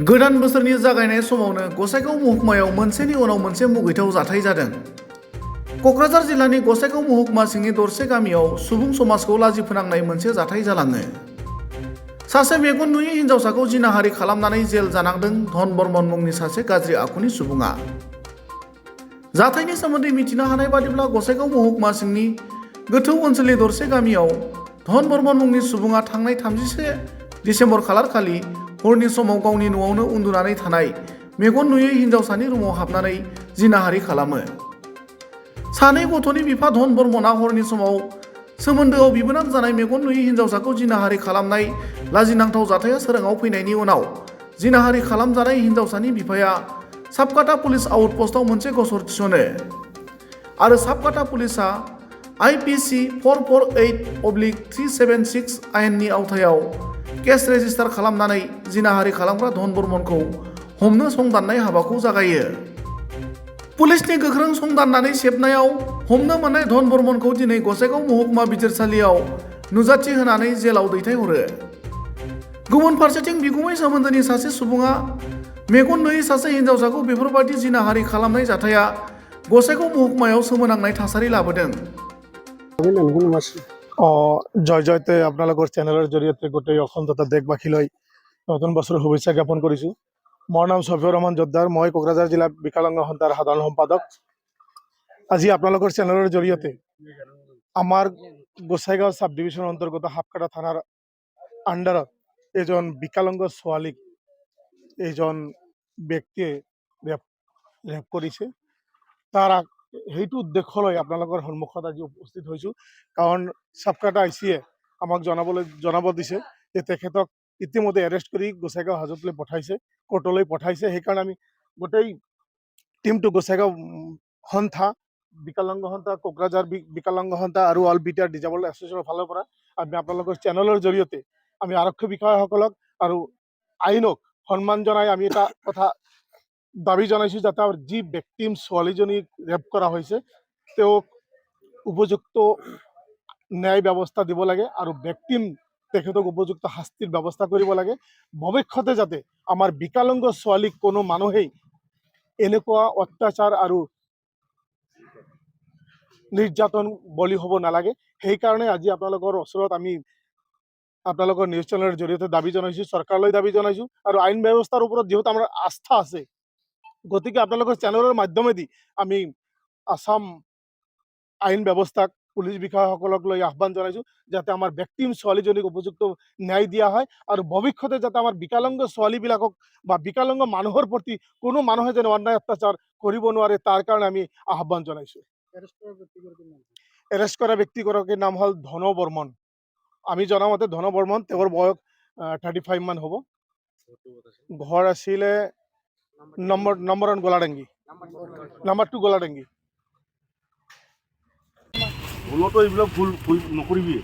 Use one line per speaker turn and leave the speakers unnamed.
गोदान बोसोरनि जागायनाय समावनो गसाइगाव महकुमायाव मोनसेनि उनाव मोनसे मुगैथाव जाथाय जादों। क'क्राझार जिल्लानि गसाइगाव महकुमा सिंनि दरसे गामियाव सुबुं समाजखौ लाजि फोनांनाय मोनसे जाथाय जालाङो। सासे मेगन नुयै हिन्जावसाखौ जिनाहारि खालामनानै जेल जानांदों धन बर्मन मुंनि सासे गाज्रि आखुनि सुबुङा। जाथायनि सोमोन्दै मिथिनो हानाय बादिब्ला गसाइगाव महकुमा सिंनि गोथौ ओनसोलनि दरसे गामियाव धन बर्मन मुंनि सुबुङा थांनाय 31 दिसेम्बर खालारखालि हरनि समाव गावनि न'आवनो उन्दुनानै थानाय मेगन नुयै हिन्जावसानि रुमाव हाबनानै जिनाहारि खालामो। सानै गथ'नि बिफा धन बर्मनआ हरनि समाव सोमोन्दोआव बिबोनां जानाय मेगन नुयै हिन्जावसाखौ जिनाहारि खालामनाय लाजिनांथाव जाथाया सोराङाव फैनायनि उनाव जिनाहारि खालामजानाय हिन्जावसानि बिफाया साबकाटा पुलिस आउटपस्टआव मोनसे गसर थिसनो आरो साबकाटा पुलिसआ IPC 448/376 आयेननि आवथायाव केस रेजिस्टार खालामनानै जिनाहारि खालामग्रा धन बर्मनखौ हमनो संदाननाय हाबाखौ जागायो। पुलिसनि गोख्रों संदाननानै सेबनायाव हमनो मोननाय धन बर्मनखौ दिनै गसाइगाव महकुमा बिजिरसालियाव नुजाथि होनानै जेलाव दैथायहरो। गुबुन फारसेथिं बिगुमै सोमोन्दोनि सासे सुबुङा मेगन नुयै सासे हिन्जावसाखौ बेफोरबादि जिनाहारि खालामनाय जाथाया गसाइगाव महकुमायाव सोमोनांनाय थासारि लाबोदों।
জয় জয়তে আপোনালোকৰ চেনেলৰ জৰিয়তে গোটেই অসম তথা দেশবাসীলৈ নতুন বছৰৰ শুভেচ্ছা জ্ঞাপন কৰিছোঁ। মোৰ নাম ছফিউৰ ৰহমান জোদ্দাৰ, মই কোকৰাঝাৰ জিলা বিকলাংগ সন্থাৰ সাধাৰণ সম্পাদক। আজি আপোনালোকৰ চেনেলৰ জৰিয়তে আমাৰ গোসাইগাঁও সাব ডিভিজনৰ অন্তৰ্গত সাবকাটা থানাৰ আণ্ডাৰত এজন বিকলাংগ ছোৱালীক এজন ব্যক্তিয়ে ৰেপ কৰিছে। তাৰ সেইটো উদ্দেশ্য লৈ আপোনালোকৰ সন্মুখত আজি উপস্থিত হৈছোঁ। কাৰণ সাবকাটা ICয়ে আমাক জনাব দিছে যে তেখেতক ইতিমধ্যে এৰেষ্ট কৰি গোসাইগাঁও হাজতলৈ পঠাইছে, কোৰ্টলৈ পঠাইছে। সেইকাৰণে আমি গোটেই টিমটো গোসাইগাঁও সন্থা, বিকলাংগ সন্থা, কোকৰাঝাৰ বিকলাংগ সন্থা আৰু অল বিটিআৰ ডিজেবল এছ'চিয়েশ্যনৰ ফালৰ পৰা আমি আপোনালোকৰ চেনেলৰ জৰিয়তে আমি আৰক্ষী বিষয়াসকলক আৰু আইনক সন্মান জনাই আমি এটা কথা দাবী জনাইছোঁ যাতে যি ব্যক্তিম ছোৱালীজনীক ৰেপ কৰা হৈছে তেওঁক উপযুক্ত ন্যায় ব্যৱস্থা দিব লাগে আৰু ব্যক্তিম তেখেতক উপযুক্ত শাস্তিৰ ব্যৱস্থা কৰিব লাগে। ভৱিষ্যতে যাতে আমাৰ বিকলাংগ ছোৱালীক কোনো মানুহেই এনেকুৱা অত্যাচাৰ আৰু নিৰ্যাতন বলি হ'ব নালাগে। সেইকাৰণে আজি আপোনালোকৰ ওচৰত আমি আপোনালোকৰ নিউজ চেনেলৰ জৰিয়তে দাবী জনাইছোঁ, চৰকাৰলৈ দাবী জনাইছোঁ। আৰু আইন ব্যৱস্থাৰ ওপৰত যিহেতু আমাৰ আস্থা আছে, গতিকে আপোনালোকৰ চেনেলৰ মাধ্যমেদি আমি আসাম আইন ব্যৱস্থাক, পুলিচ বিষয়াসকলক লৈ আহ্বান জনাইছোঁ যাতে আমাৰ ব্যক্তিম ছোৱালীজনীক উপযুক্ত ন্যায় দিয়া হয় আৰু ভৱিষ্যতে যাতে আমাৰ বিকলাংগ ছোৱালীবিলাকক বা বিকলাংগ মানুহৰ প্ৰতি কোনো মানুহে যেন অন্যায় অত্যাচাৰ কৰিব নোৱাৰে, তাৰ কাৰণে আমি আহ্বান জনাইছোঁ। এৰেষ্ট কৰা ব্যক্তিগৰাকীৰ নাম হ'ল ধন বৰ্মন। আমি জনামতে ধন বৰ্মন, তেওঁৰ বয়স 35 মান হ'ব। ঘৰ আছিলে নম্বৰ 1 গোলাডাঙ্গি, নাম্বাৰ 2 গোলাডাঙ্গি।
ভুলতো এইবিলাক ভুল নকৰিবি।